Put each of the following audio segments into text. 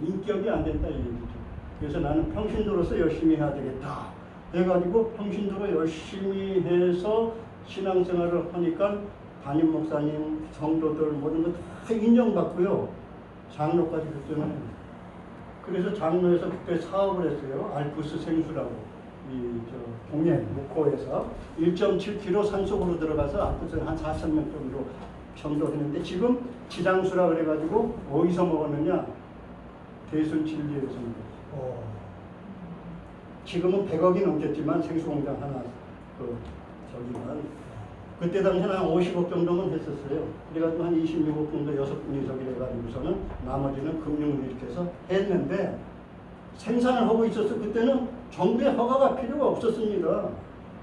인격이 안 된다 이 얘기죠. 그래서 나는 평신도로서 열심히 해야 되겠다 해가지고 평신도로 열심히 해서 신앙생활을 하니까 담임 목사님, 성도들 모든 거 다 인정받고요. 장로까지 됐잖아요. 그래서 장로에서 그때 사업을 했어요. 알프스 생수라고. 동해 목포에서 1.7km 산속으로 들어가서 알프스 한 4,000명 정도 전도했는데 지금 지장수라 그래가지고 어디서 먹었느냐? 대순진리에서 먹었어요. 지금은 100억이 넘겠지만 생수공장 하나 그때 당시에는 한 50억 정도는 했었어요. 그래가지고 한 26억 정도 6분이 저기 해가지고서는 나머지는 금융을 이렇게 해서 했는데 생산을 하고 있었어. 그때는 정부의 허가가 필요가 없었습니다.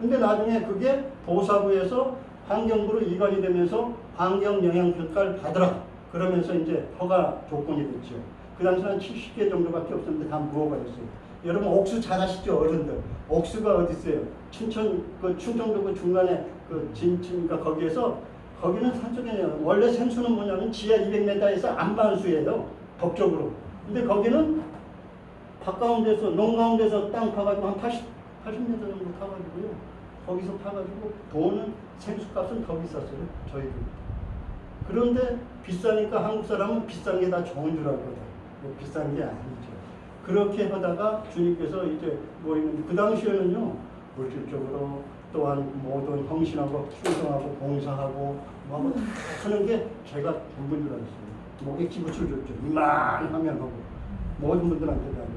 근데 나중에 그게 보사부에서 환경부로 이관이 되면서 환경영향평가를 받으라. 그러면서 이제 허가 조건이 됐죠. 그 당시에 한 70개 정도밖에 없었는데 다 무허가 됐어요. 여러분 옥수 잘 아시죠? 어른들. 옥수가 어디 있어요? 충청도 그 중간에 진가 거기에서 거기는 산속에요. 원래 생수는 뭐냐면 지하 200m에서 안반수예요. 법적으로. 근데 거기는 가까운 데서 농 가운데서 땅 파가지고 한 80m 정도 파가지고요. 거기서 파가지고 돈은 생수값은 더 비쌌어요. 저희들. 그런데 비싸니까 한국 사람은 비싼 게 다 좋은 줄 알거든. 비싼 게 아니죠. 그렇게 하다가 주님께서 이제 모이는 그 당시에는요 물질적으로 또한 모든 헌신하고 충성하고 봉사하고 뭐 하는 게 제가 전부인 줄 알았어요. 액지부출 줬죠. 이만하면 하고 모든 분들한테 다 하고.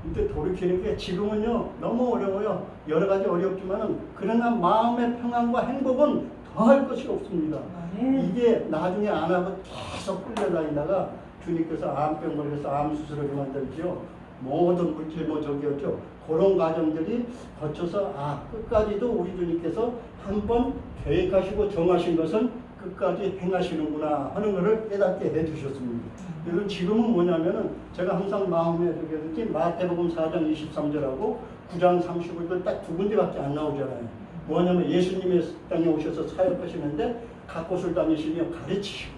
근데 돌이키는 게 지금은요 너무 어려워요. 여러 가지 어렵지만은 그러나 마음의 평안과 행복은 더할 것이 없습니다. 이게 나중에 안 하고 계속 끌려다니다가 주님께서 암병 걸려서 암 수술을 만들지요. 모든 물질 저기였죠. 그런 과정들이 거쳐서 끝까지도 우리 주님께서 한번 계획하시고 정하신 것은 끝까지 행하시는구나 하는 것을 깨닫게 해주셨습니다. 그리고 지금은 뭐냐면은 제가 항상 마음에 두게 되지 마태복음 4장 23절하고 9장 35절 딱 두 군데밖에 안 나오잖아요. 뭐냐면 예수님의 땅에 오셔서 사역하시는데 각 곳을 다니시며 가르치시고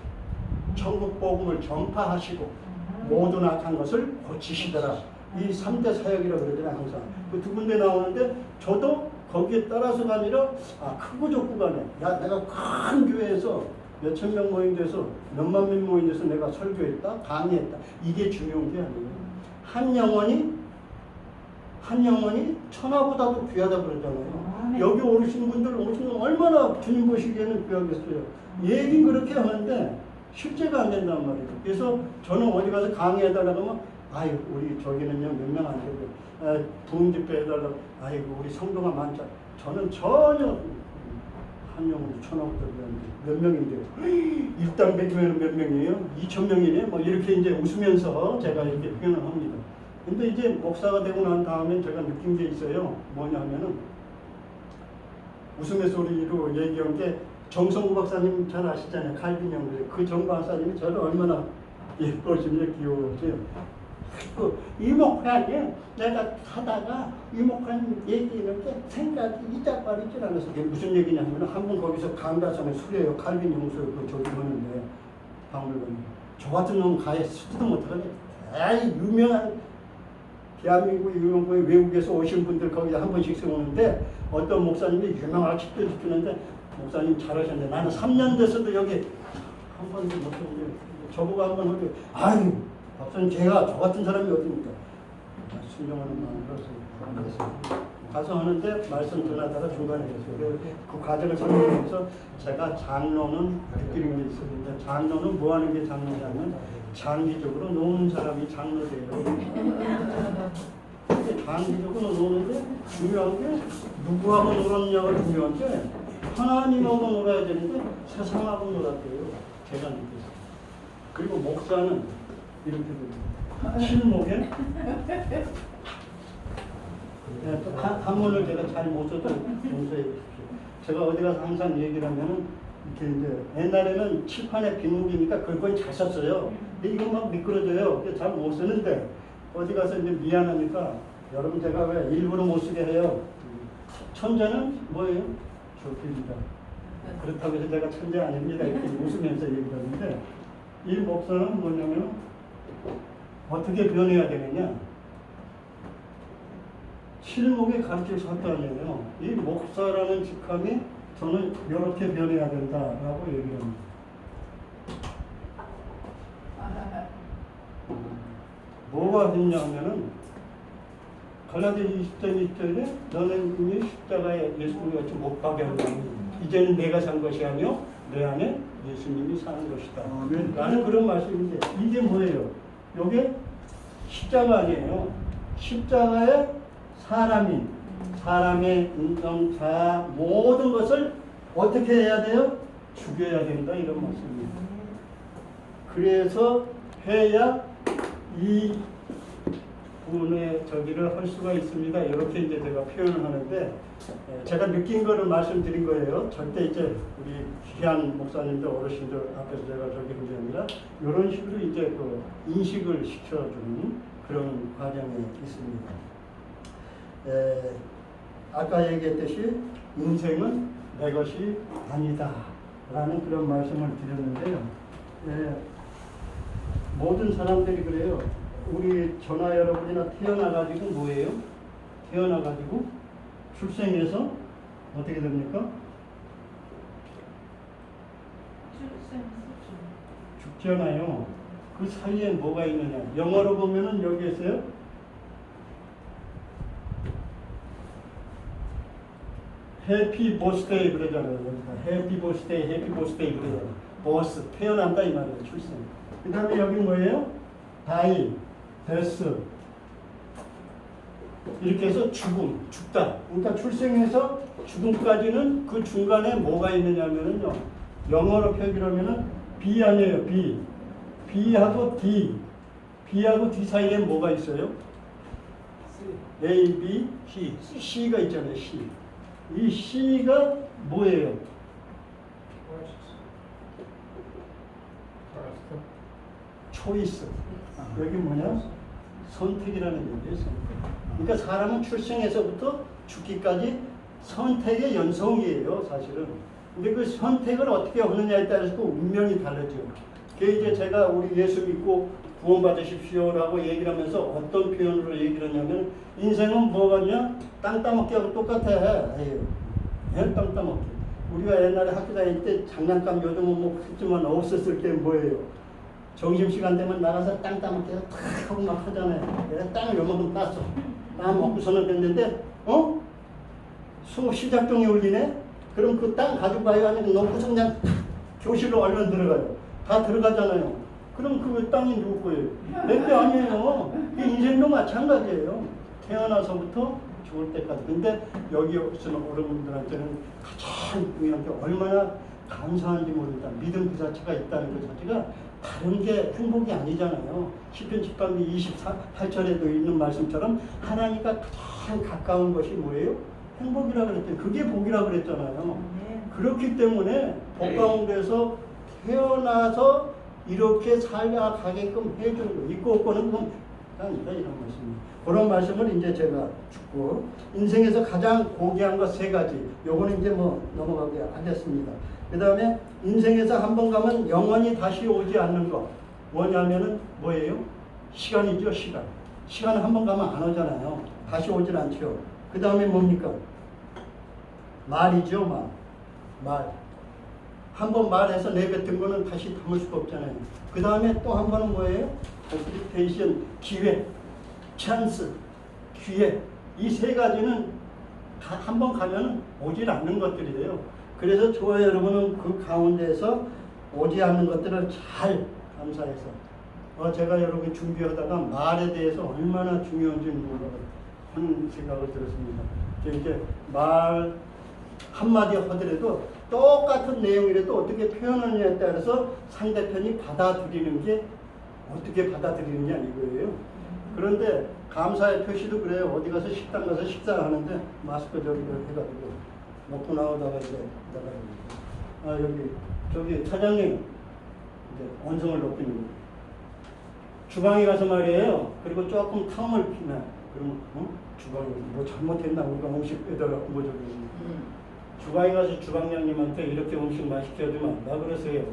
천국 복음을 전파하시고 모든 악한 것을 고치시더라. 이 3대 사역이라고 그러잖아요. 항상 그 두 군데 나오는데 저도 거기에 따라서가 아니라 크고 좁고 간에 내가 큰 교회에서 몇천 명 모임돼서 몇만 명 모임돼서 내가 설교했다 강의했다 이게 중요한 게 아니에요. 한 영혼이 천하보다도 귀하다 그러잖아요. 여기 오신 분들 오시면 얼마나 주님 보시기에는 귀하겠어요. 얘기 그렇게 하는데 실제가 안 된단 말이에요. 그래서 저는 어디 가서 강의해달라고 하면 우리 저기는요 몇 명 안 되고 부흥 집회 해달라고 우리 성도가 많자. 저는 전혀 한 영혼이 천하보다 귀한데 몇 명인데요. 일당 100명은 몇 명이에요? 2,000명이네? 뭐 이렇게 이제 웃으면서 제가 이렇게 표현을 합니다. 근데 이제 목사가 되고 난 다음에 제가 느낀 게 있어요. 뭐냐면은 웃음의 소리로 얘기한 게 정성우 박사님 잘 아시잖아요. 칼빈 형들. 그 정 박사님이 저를 얼마나 예뻐지며 귀여워져요. 이목하게 내가 하다가 이목한 얘기는 게 생각이 이자빨이질 않아서 그게 무슨 얘기냐면 한 번 거기서 강다성에 술이에요. 칼빈 형수 저기 하는데 박물관 저 같은 놈 가에 쓰지도 못하거든요. 유명한 대한민국 유명한 외국에서 오신 분들 거기다 한 번씩 세우는데 어떤 목사님이 유명하게 집도시키는데 목사님 잘하셨는데 나는 3년 됐어도 여기 한 번도 못 했는데 저보고 한 번 하고 박사님 제가 저 같은 사람이 어디입니까? 순종하는 마음으로 가서 하는데 말씀 전하다가 중간에 했어요. 그 과정을 설명하면서 제가 장로는 느끼는 게 있었는데 장로는 뭐 하는 게 장로냐면 장기적으로 노는 사람이 장로돼요. 장기적으로 노는데 중요한 게 누구하고 놀았냐가 중요한 게 하나님하고 놀아야 되는데 세상하고 놀았대요. 제가 느꼈어요. 그리고 목사는 이렇게 됩니다. 실목에 한문을 제가 잘 못 써도 용서해 주십시오. 제가 어디 가서 항상 얘기를 하면은 이렇게 이제 옛날에는 칠판에 빗목이니까 그걸 거의 잘 썼어요. 근데 이건 막 미끄러져요. 잘 못 쓰는데 어디 가서 이제 미안하니까 여러분 제가 왜 일부러 못 쓰게 해요. 천재는 뭐예요? 좋습니다. 그렇다고 해서 제가 천재 아닙니다. 이렇게 웃으면서 얘기를 하는데 이 목사는 뭐냐면 어떻게 변해야 되느냐? 칠목에 가르칠 수 없다네요. 이 목사라는 직함이 저는 이렇게 변해야 된다라고 얘기를 합니다. 뭐가 됐냐면은 갈라디아 20장 1절에 너는 이미 십자가에 예수님 같이 못 박게 하려니 이제는 내가 산 것이 아니요 내 안에 예수님이 사는 것이다. 라는 그런 말씀인데 이게 뭐예요? 이게 십자가 아니에요. 십자가에 사람의 인성, 자아 모든 것을 어떻게 해야 돼요? 죽여야 된다 이런 말씀입니다. 그래서 해야 이 분의 저기를 할 수가 있습니다. 이렇게 이제 제가 표현을 하는데 제가 느낀 거를 말씀드린 거예요. 절대 이제 우리 귀한 목사님들 어르신들 앞에서 제가 저기 하는 게 아니라 이런 식으로 이제 그 인식을 시켜주는 그런 과정이 있습니다. 아까 얘기했듯이 인생은 내 것이 아니다 라는 그런 말씀을 드렸는데요. 모든 사람들이 그래요. 우리 전하 여러분이나 태어나가지고 뭐예요? 태어나가지고 출생해서 어떻게 됩니까? 죽잖아요. 그 사이에 뭐가 있느냐? 영어로 보면은 여기 있어요. 해피 버스데이 그러잖아요. 해피 버스데이, 해피 버스데이 그래요. 버스 태어난다 이 말이에요. 출생. 그 다음에 여기 뭐예요? 다이, 데스 이렇게 해서 죽음, 죽다. 그러니까 출생해서 죽음까지는 그 중간에 뭐가 있느냐면요. 영어로 표기하면은 B 아니에요. B. B하고 D. B하고 D 사이에 뭐가 있어요? A, B, C. C가 있잖아요. C. 이 C가 뭐예요? 초이스. 여기 뭐냐? 선택이라는 얘기예요. 선택. 그러니까 사람은 출생에서부터 죽기까지 선택의 연속이에요. 사실은. 근데 그 선택을 어떻게 하느냐에 따라서 그 운명이 달라져요. 그게 이제 제가 우리 예수 믿고 구원받으십시오라고 얘기를 하면서 어떤 표현으로 얘기를 하냐면 인생은 뭐가냐? 땅 따먹기하고 똑같아. 땅 따먹기. 우리가 옛날에 학교 다닐 때 장난감 요즘은 뭐 했지만 없었을 때 뭐예요? 점심시간 되면 나가서 땅 따먹기가 탁 하고 막 하잖아요. 내가 땅을 요만큼 땄어. 땅 먹고서는 됐는데 수업 시작종이 울리네? 그럼 그 땅 가지고 가요? 아니면 놓고서 그냥 교실로 얼른 들어가요? 다 들어가잖아요. 그럼 그 땅이 누구 거예요? 내 게 아니에요. 그 인생도 마찬가지예요. 태어나서부터 죽을 때까지. 근데 여기 오시는 어른분들한테는 가장 중요한 게 얼마나 감사한지 모른다. 믿음 그 자체가 있다는 것 자체가 다른 게 행복이 아니잖아요. 시편 10편 28절에도 있는 말씀처럼 하나님과 가장 가까운 것이 뭐예요? 행복이라고 그랬대요. 그게 복이라고 그랬잖아요. 그렇기 때문에 복 가운데서 태어나서 이렇게 살아가게끔 해주는 거. 있고 없고는 그건 아니다 이런 말씀입니다. 그런 말씀을 이제 제가 듣고 인생에서 가장 고귀한 것 세 가지. 요거는 이제 뭐 넘어가게 하겠습니다. 그 다음에 인생에서 한 번 가면 영원히 다시 오지 않는 것. 뭐냐면은 뭐예요? 시간이죠, 시간. 시간은 한 번 가면 안 오잖아요. 다시 오질 않죠. 그 다음에 뭡니까? 말이죠, 말. 한 번 말해서 내뱉은 거는 다시 담을 수가 없잖아요. 그 다음에 또 한 번은 뭐예요? 인비테이션, 기회, 찬스, 기회. 이 세 가지는 한 번 가면 오질 않는 것들이에요. 그래서 저와 여러분은 그 가운데서 오지 않는 것들을 잘 감사해서 제가 여러분 준비하다가 말에 대해서 얼마나 중요한지 하는 생각을 들었습니다. 이제 말 한마디 하더라도 똑같은 내용이라도 어떻게 표현하느냐에 따라서 상대편이 받아들이는 게 어떻게 받아들이느냐 이거예요. 그런데 감사의 표시도 그래요. 어디 가서 식당 가서 식사를 하는데 마스크 저기를 해가지고 먹고 나오다가 이제 저기 사장님 이제 언성을 높이는 거예요. 주방에 가서 말이에요. 그리고 조금 탕을 피면 그러면 주방에 뭐 잘못했나 우리가 음식 빼다가 뭐 저기 주방에 가서 주방장님한테 이렇게 음식 맛있게 해주면 나 그러세요.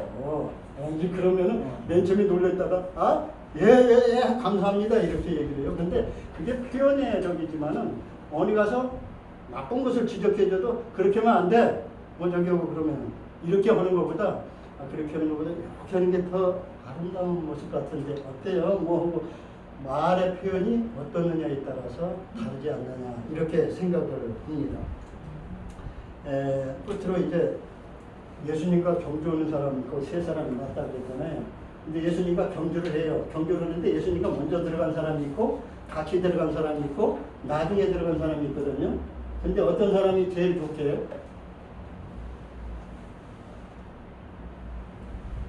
이제 그러면은 맨 처음에 놀랬다가 예, 감사합니다. 이렇게 얘기를 해요. 근데 그게 표현의 적이지만은 어디 가서 나쁜 것을 지적해줘도 그렇게 하면 안 돼. 뭐 저기 하고 그러면 이렇게 하는 것보다 그렇게 하는 것보다 이렇게 하는 게 더 아름다운 모습 같은데 어때요? 뭐 하고 말의 표현이 어떠느냐에 따라서 다르지 않느냐 이렇게 생각을 합니다. 끝으로 이제 예수님과 경주하는 사람 있고 세 사람이 맞다 그랬잖아요. 근데 예수님과 경주를 해요. 경주를 하는데 예수님과 먼저 들어간 사람이 있고 같이 들어간 사람이 있고 나중에 들어간 사람이 있거든요. 근데 어떤 사람이 제일 좋게요?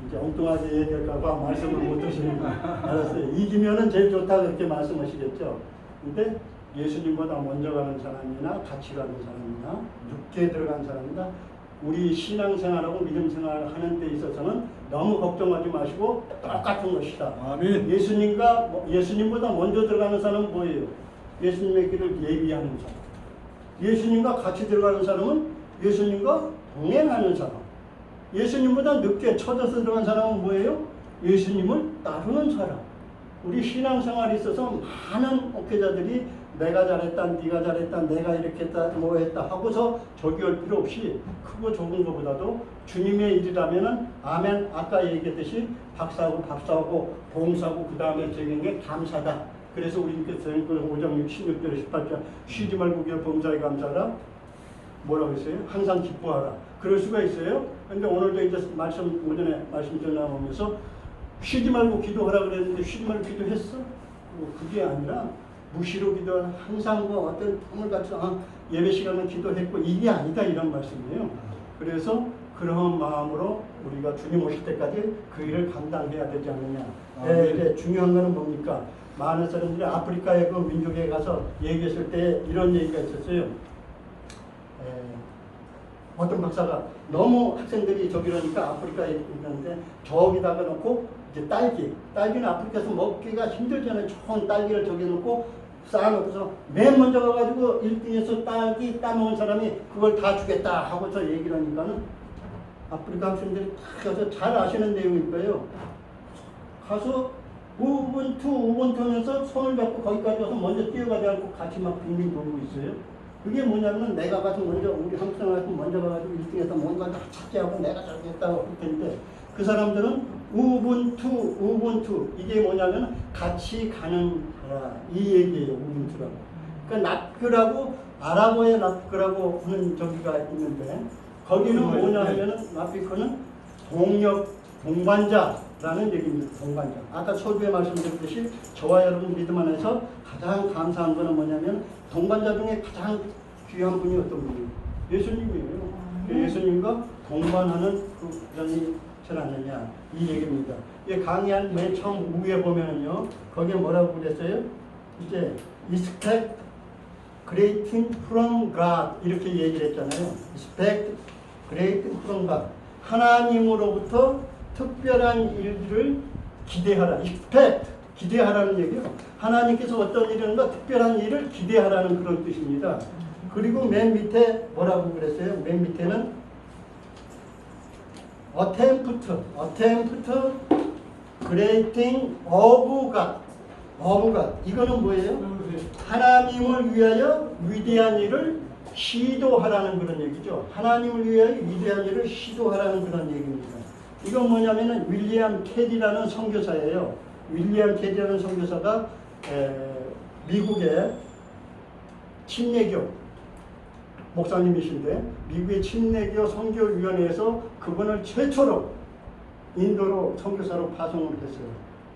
이제 엉뚱하게 얘기할까봐 말씀을 못 드시는 거 알았어요. 이기면은 제일 좋다 그렇게 말씀하시겠죠. 근데 예수님보다 먼저 가는 사람이나 같이 가는 사람이나 늦게 들어간 사람이나 우리 신앙생활하고 믿음생활을 하는 데 있어서는 너무 걱정하지 마시고 똑같은 것이다. 아멘. 예수님보다 먼저 들어가는 사람은 뭐예요? 예수님의 길을 예비하는 사람. 예수님과 같이 들어가는 사람은 예수님과 동행하는 사람. 예수님보다 늦게 쳐져서 들어간 사람은 뭐예요? 예수님을 따르는 사람. 우리 신앙생활에 있어서 많은 목회자들이 내가 잘했다, 네가 잘했다, 내가 이렇게 했다, 뭐 했다 하고서 저기할 필요 없이 크고 적은 것보다도 주님의 일이라면은 아멘. 아까 얘기했듯이 박사하고 밥사하고 봉사하고 그 다음에 적인 게 감사다. 그래서 우리께서 5장 16절 18절 쉬지 말고 기어 범사에 감사하라. 뭐라고 했어요? 항상 기뻐하라. 그럴 수가 있어요. 근데 오늘도 이제 오전에 말씀 전하면서 쉬지 말고 기도하라 그랬는데 쉬지 말고 기도했어? 그게 아니라 무시로 기도하는 항상 뭐 어떤 오늘같이 예배 시간에 기도했고 이게 아니다 이런 말씀이에요. 그래서 그런 마음으로 우리가 주님 오실 때까지 그 일을 감당해야 되지 않느냐. 이제 중요한 거는 뭡니까? 많은 사람들이 아프리카의 그 민족에 가서 얘기했을 때 이런 얘기가 있었어요. 어떤 박사가 너무 학생들이 저기라니까 아프리카에 있는데 저기다가 놓고 이제 딸기는 아프리카에서 먹기가 힘들잖아요. 좋은 딸기를 저기 놓고 쌓아놓고서 맨 먼저 가가지고 1등에서 딸기 따먹은 사람이 그걸 다 주겠다 하고 저 얘기를 하니까는 아프리카 학생들이 다 가서 잘 아시는 내용일 거예요. 가서 우분투 하면서 손을 잡고 거기까지 와서 먼저 뛰어가지 않고 같이 막 빙빙 돌고 있어요. 그게 뭐냐면 내가 가서 먼저 우리 한국 사람 먼저 가가지고 1등에서 뭔가 다 찾게 하고 내가 저기 했다고 할 텐데 그 사람들은 우분투 이게 뭐냐면 같이 가는 이 얘기예요. 우분투라고. 그러니까 납그라고 아랍어의 납그라고 하는 저기가 있는데 거기는 뭐냐면은 납비커는 동반자라는 얘기입니다. 동반자. 아까 초두에 말씀드렸듯이 저와 여러분 믿음 안에서 가장 감사한 거는 뭐냐면 동반자 중에 가장 귀한 분이 어떤 분이에요? 예수님이에요. 예수님과 동반하는 그분이 잘 않느냐 이 얘기입니다. 이 강의한 맨 처음 위에 보면은요 거기에 뭐라고 그랬어요? 이제 expect greating from God 이렇게 얘기를 했잖아요. expect greating from God 하나님으로부터 특별한 일들을 기대하라. expect 기대하라는 얘기요. 하나님께서 어떤 일인가 특별한 일을 기대하라는 그런 뜻입니다. 그리고 맨 밑에 뭐라고 그랬어요? 맨 밑에는 attempt creating of God. 이거는 뭐예요? 하나님을 위하여 위대한 일을 시도하라는 그런 얘기죠. 하나님을 위하여 위대한 일을 시도하라는 그런 얘기입니다. 이건 뭐냐면은 윌리엄 캐리라는 선교사예요. 윌리엄 캐리라는 선교사가 미국의 침례교 목사님이신데 미국의 침례교 선교위원회에서 그분을 최초로 인도로 선교사로 파송을 했어요.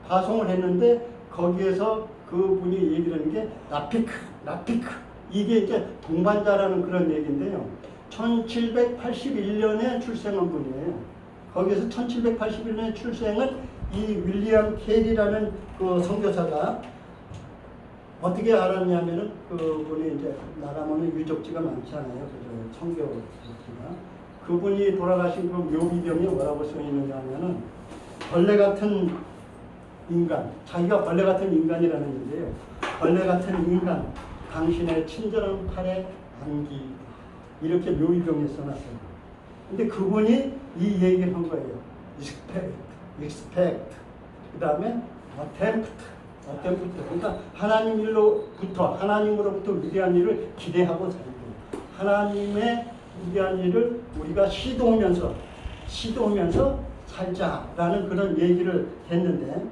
파송을 했는데 거기에서 그분이 얘기를 하는 게 라피크 이게 이제 동반자라는 그런 얘기인데요. 1781년에 출생한 분이에요. 거기에서 1781년에 출생한 이 윌리엄 캐리라는 그 선교사가 어떻게 알았냐면은 그분이 이제 나가면은 유적지가 많잖아요. 그죠? 선교 유적지가. 그분이 돌아가신 그 묘비병이 뭐라고 써 있느냐 하면은 벌레 같은 인간, 자기가 벌레 같은 인간이라는 건데요. 벌레 같은 인간, 당신의 친절한 팔에 안기 이렇게 묘비병에 써놨어요. 근데 그분이 이 얘기를 한 거예요. expect 그 다음에 어템프트. 그러니까 하나님 일로부터, 하나님으로부터 위대한 일을 기대하고 살고, 하나님의 위대한 일을 우리가 시도하면서 살자라는 그런 얘기를 했는데,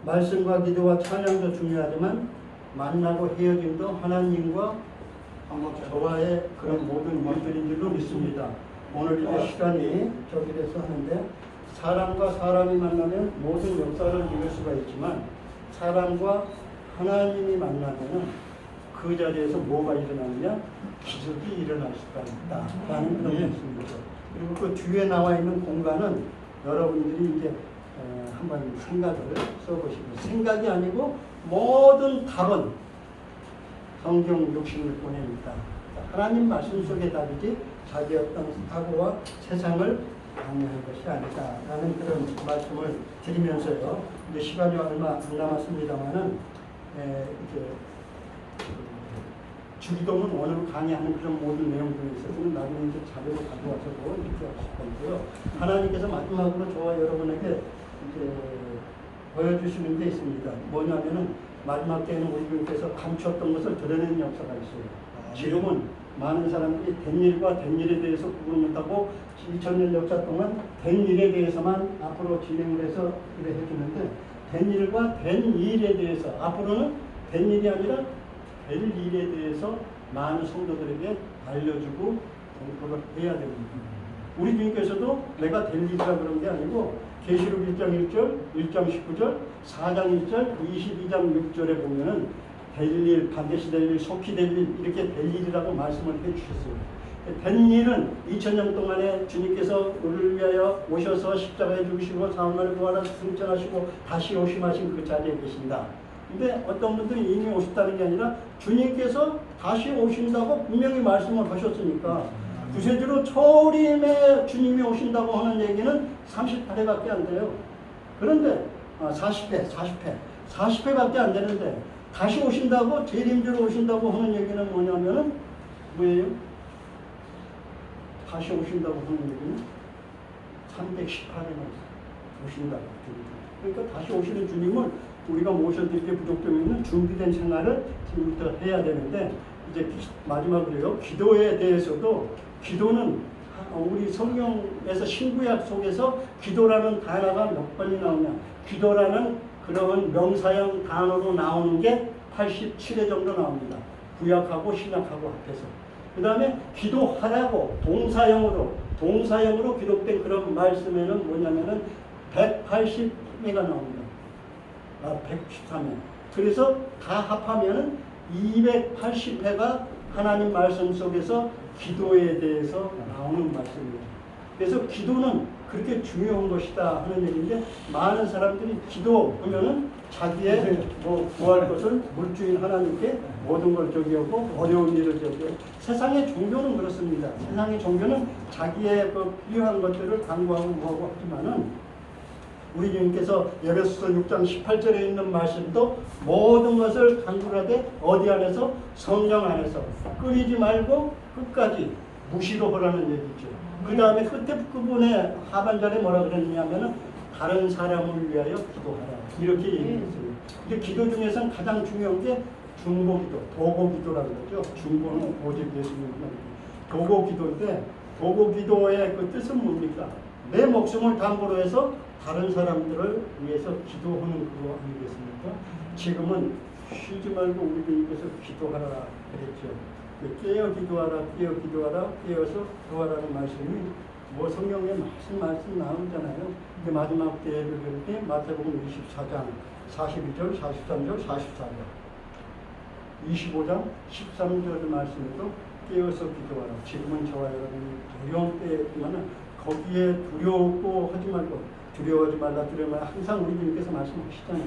말씀과 기도와 찬양도 중요하지만 만나고 헤어짐도 하나님과 저와의 그런 모든 일들인 줄로 믿습니다. 오늘 이제 시간이 저기 돼서 하는데, 사람과 사람이 만나면 모든 역사를 이룰 수가 있지만 사람과 하나님이 만나면 그 자리에서 뭐가 일어나느냐? 기적이 일어날 수가 있다라는 그런 말씀이죠. 그리고 그 뒤에 나와 있는 공간은 여러분들이 이제 한번 생각을 써보시고, 생각이 아니고 모든 답은 성경 66권에 있다. 하나님 말씀 속에 답이지 자기 어떤 사고와 세상을 강요한 것이 아니다라는 그런 말씀을 드리면서요. 이제 시간이 얼마 안 남았습니다만은 이제 주기도문 오늘 강의하는 그런 모든 내용들에 있어서는 나중에 이제 자료를 가져와서도 이렇게 하실 거고요. 하나님께서 마지막으로 저와 여러분에게 이제 보여주시는 게 있습니다. 뭐냐면은 마지막 때에는 우리 주님께서 감추었던 것을 드러내는 역사가 있어요. 지금은 많은 사람들이 된 일과 된 일에 대해서 구분 못하고 2000년 역사 동안 된 일에 대해서만 앞으로 진행을 해서 이래 해주는데, 된 일과 된 일에 대해서 앞으로는 된 일이 아니라 될 일에 대해서 많은 성도들에게 알려주고 공부를 해야 됩니다. 우리 주님께서도 내가 될 일이라 그런 게 아니고 계시록 1장 1절, 1장 19절, 4장 1절, 22장 6절에 보면은 될 일, 반드시 될 일, 속히 될 일, 이렇게 될 일이라고 말씀을 해주셨어요. 된 일은 2000년 동안에 주님께서 우리를 위하여 오셔서 십자가에 죽으시고 사흘만에 부활하사 승천하시고 다시 오심하신 그 자리에 계신다. 근데 어떤 분들이 이미 오셨다는 게 아니라 주님께서 다시 오신다고 분명히 말씀을 하셨으니까, 구세주로 초림에 주님이 오신다고 하는 얘기는 38회밖에 안 돼요. 그런데 40회밖에 안 되는데 다시 오신다고, 재림주로 오신다고 하는 얘기는 뭐냐면은 뭐예요? 다시 오신다고 하는 얘기는 318회나 오신다고. 그러니까 다시 오시는 주님을 우리가 모셔드릴 게 부족점이 있는 준비된 생활을 지금부터 해야 되는데, 이제 마지막으로요, 기도에 대해서도, 기도는 우리 성경에서 신구약 속에서 기도라는 단어가 몇 번이 나오냐, 기도라는 그런 명사형 단어로 나오는 게 87회 정도 나옵니다. 구약하고 신약하고 합해서. 그 다음에 기도하라고 동사형으로 기록된 그런 말씀에는 뭐냐면은 180회가 나옵니다. 113회. 그래서 다 합하면은 280회가 하나님 말씀 속에서 기도에 대해서 나오는 말씀입니다. 그래서 기도는 그렇게 중요한 것이다 하는 얘기인데, 많은 사람들이 기도하면은 자기의 구할 것을 물주인 하나님께 모든 걸 저기하고 어려운 일을 저기하고, 세상의 종교는 그렇습니다. 세상의 종교는 자기의 그 필요한 것들을 강구하고 뭐하고 하지만은, 우리 주님께서 에베소서 6장 18절에 있는 말씀도 모든 것을 간절하게 어디 안에서? 성령 안에서 끊이지 말고 끝까지 무시로 하라는 얘기죠. 그 다음에 끝에 부분에 하반절에 뭐라 그랬냐면은 다른 사람을 위하여 기도하라, 이렇게 얘기했어요. 근데 기도 중에서는 가장 중요한 게 중보기도, 도고기도라는 거죠. 중보는 오직 예수님입니다. 도고기도인데, 도고기도의 그 뜻은 뭡니까? 내 목숨을 담보로 해서 다른 사람들을 위해서 기도하는 그거 아니겠습니까? 지금은 쉬지 말고 우리 주님께서 기도하라 그랬죠. 깨어 기도하라, 깨어 기도하라, 깨어서 기도하라는 말씀이 뭐 성경에 말씀 나오잖아요. 근데 마지막 때를 볼 때 마태복음 24장 42절, 43절, 44절, 25장 13절 말씀에도 깨어서 기도하라. 지금은 저와 여러분이 두려운 때지만은 거기에 두려워 하지 말고, 두려워하지 말라, 항상 우리 주님께서 말씀하시잖아요.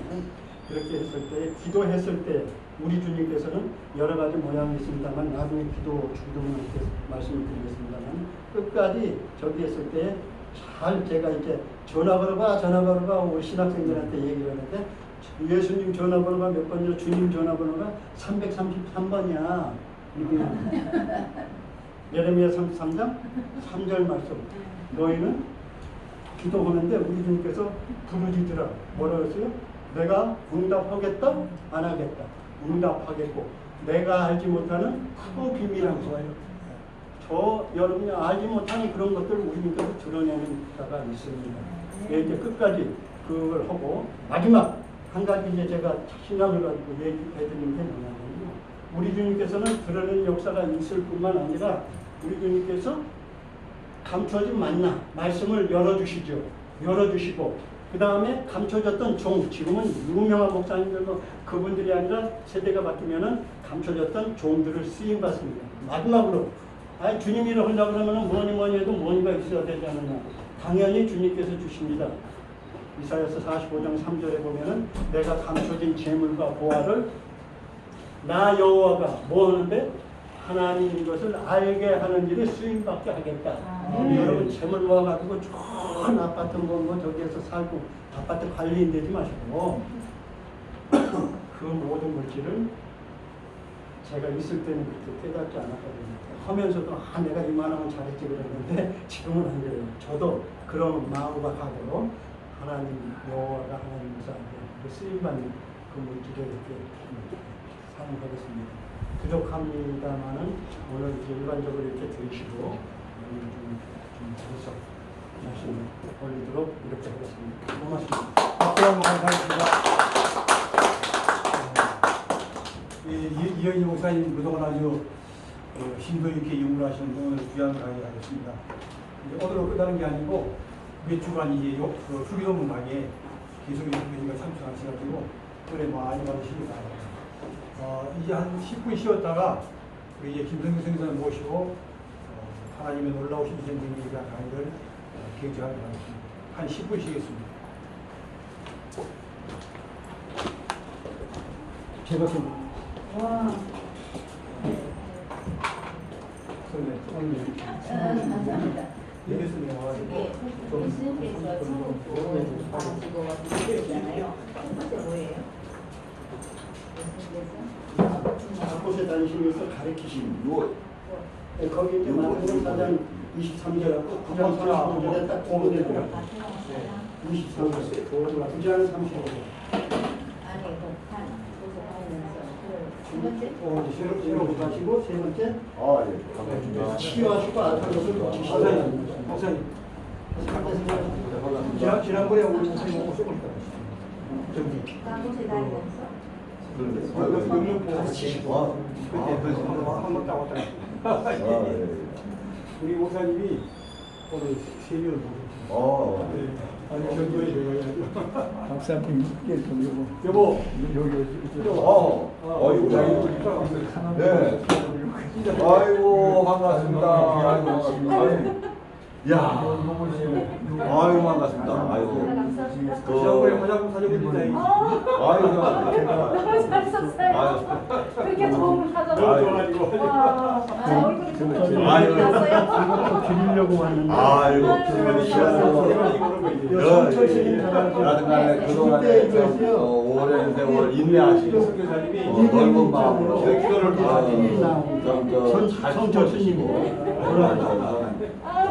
그렇게 했을 때, 기도했을 때 우리 주님께서는 여러 가지 모양이 있습니다만, 나중에 기도 중도문을 말씀을 드리겠습니다만, 끝까지 저기 했을 때 잘 제가 이제 전화번호가 우리 신학생들한테 얘기를 하는데, 예수님 전화번호가 몇 번이죠? 주님 전화번호가 333번이야. 예레미야 33장 3절 말씀. 너희는 기도하는데 우리 주님께서 부르짖으라. 뭐라고 했어요? 내가 응답하겠다? 안 하겠다? 응답하겠고 내가 알지 못하는 큰 비밀한 거예요. 저 여러분이 알지 못하는 그런 것들을 우리 주님께서 드러내는 자가 있습니다. 이제 끝까지 그걸 하고 마지막 한 가지 이제 제가 신앙을 가지고 얘기해드리는 게 뭐냐면요. 우리 주님께서는 드러내는 역사가 있을 뿐만 아니라 우리 주님께서 감춰진 만나 말씀을 열어주시죠. 열어주시고 그 다음에 감춰졌던 종, 지금은 유명한 목사님들 그분들이 아니라 세대가 바뀌면은 감춰졌던 종들을 쓰임 받습니다. 마지막으로 아니 주님이라 하려고 그러면 뭐니 해도 뭐니가 있어야 되지 않느냐. 당연히 주님께서 주십니다. 이사야서 45장 3절에 보면은 내가 감춰진 재물과 보화를 나 여호와가 뭐 하는데 하나님인 것을 알게 하는 일에 쓰임받게 하겠다. 여러분 재물 모아가지고 좋은 아파트 뭐 저기에서 살고 아파트 관리인 되지 마시고 그 모든 물질을 제가 있을 때는 그렇게 깨닫지 않았거든요. 하면서도 내가 이만하면 잘했지 그랬는데 지금은 안 그래요. 저도 그런 마음과 각오로 하나님 여호와가 하나님께서 쓰임받는 그 물질에 이렇게 사용하겠습니다. 부족합니다만은 오늘 이제 일반적으로 이렇게 들으시고 좀 분석 말씀을 올리도록 이렇게 하겠습니다. 고맙습니다. 박수 한번 감사합니다. 이영희 목사님 그동안 아주 심도 있게 연구를 하시는 오늘 귀한 강의 하겠습니다. 오늘로 끝나는 게 아니고 몇 주간 이제 수기도문 강의에 계속 연구가 참석하셔가지고 은혜 많이 받으시기 바랍니다. 이제 한 10분 쉬었다가 우리 이제 김성규 선생님을 모시고 하나님의 놀라우신 전쟁에 대한 강의를 개최하도록 하겠습니다. 한 10분 쉬겠습니다. 제가 좀 감사합니다. 예수님 이게 예수님께서 천국도 가지고 있잖아요. 첫 번째 뭐예요? 예수님께서 곳에 다니시면서 가르치신 거기 이제 마태복음 4장 23절하고 9장 35절에 딱 공부되더라고요. 23절, 9장 35절. 아니 그판 두 번째 새로 구하시고 세 번째 아, 예. 치유하시고 알파벳을 붙이시고 목사님, 지난번에 우리 목사님 오고 쏘고 있다. 저기. 곳에 다니면서 가르치시고 한번 딱 왔다. 우리 목사님이 오늘 세미를 보고. 아니 저기 박사님 여보 네. 아이고 반갑습니다. 아이고 야. 아이고 반갑습니다. 아이고. 지난번에 화장품 사줘드린다. 아이고 너무 잘했었어요. 그렇게 도움을 하셔가지고. 이것도 드리려고 왔는데 아이고. 성철씨는 그동안에 오랜 세월 인내하시고 넓은 마음으로 성철씨님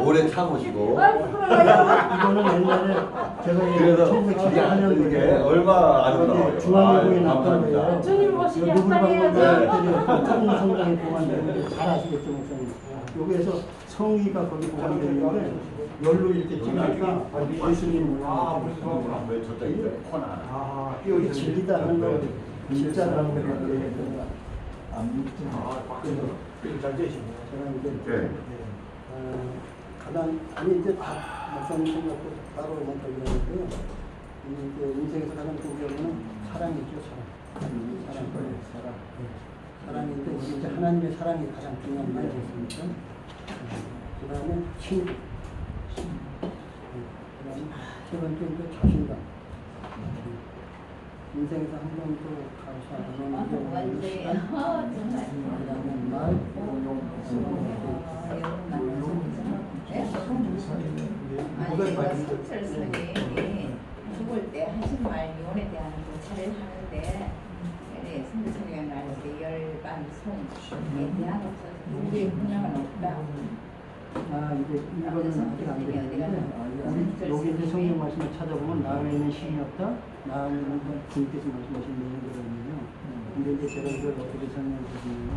오래 참으시고 이거는 옛날에 제가 그래서 1974년도에 이게 얼마 아름다워요. 중앙일보에 났던 거예요. 주님 모시기 누굴 한번 해야죠. 큰 성당에 보관되는데 잘 아시겠죠, 목사님. 여기에서 성의가 거기 보관되는데 열로 이렇게 찍으니까 예수님 왜 저쪽에 코나 여기 진리다는 걸 진짜라는 걸 안 믿지. 잘 되시네. 제가 이제 네. 가장 아니 이제 목사님 생각도 따로 먼저 이러는데요. 이제 인생에서 가장 중요한 거는 사랑이죠, 사랑. 사랑인데 이제 하나님의 사랑이 가장 중요한 거 아니겠습니까? 그 다음에 친구. 그 다음에 세 번째 이제 자신감. 인생에서 한 번도 감사 안 하는 완전히 시간. 정말 그 다음에 말, 아니 성철 스님이 죽을 때 하신 말 이혼에 대한 고찰을 하는데 성철 스님이 말해서 열반 송에 대한 없어서 누구의 분량은 없다. 이제 이거는 아직 안 되는데 우리 여기 이제 성경 말씀을 찾아보면 나 외에는 신이 없다. 나 외에는 주님께서 말씀하신 내용들이거든요. 근데 이제 제가 이걸 어떻게 설명드리냐면